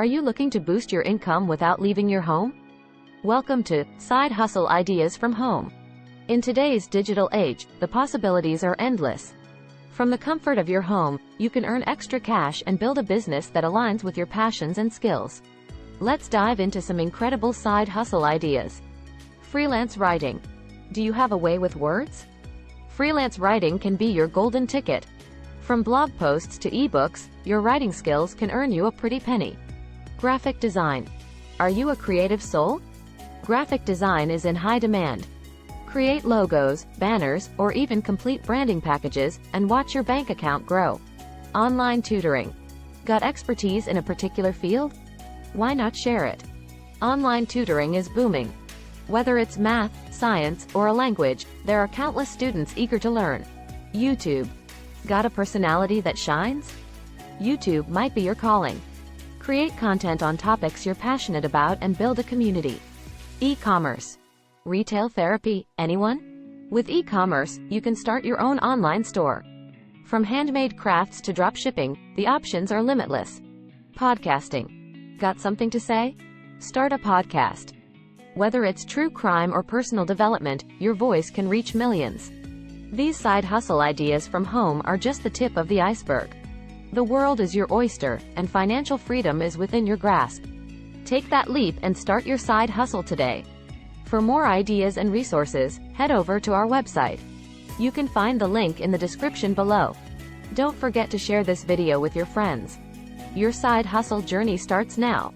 Are you looking to boost your income without leaving your home? Welcome to Side Hustle Ideas from Home. In today's digital age, the possibilities are endless. From the comfort of your home, you can earn extra cash and build a business that aligns with your passions and skills. Let's dive into some incredible side hustle ideas. Freelance writing. Do you have a way with words? Freelance writing can be your golden ticket. From blog posts to ebooks, your writing skills can earn you a pretty penny. Graphic design. Are you a creative soul? Graphic design is in high demand. Create logos, banners, or even complete branding packages, and watch your bank account grow. Online tutoring. Got expertise in a particular field? Why not share it? Online tutoring is booming. Whether it's math, science, or a language, there are countless students eager to learn. YouTube. Got a personality that shines? YouTube might be your calling. Create content on topics you're passionate about and build a community. E-commerce. Retail therapy, anyone? With e-commerce, you can start your own online store. From handmade crafts to drop shipping, the options are limitless. Podcasting. Got something to say? Start a podcast. Whether it's true crime or personal development, your voice can reach millions. These side hustle ideas from home are just the tip of the iceberg. The world is your oyster, and financial freedom is within your grasp. Take that leap and start your side hustle today. For more ideas and resources, head over to our website. You can find the link in the description below. Don't forget to share this video with your friends. Your side hustle journey starts now.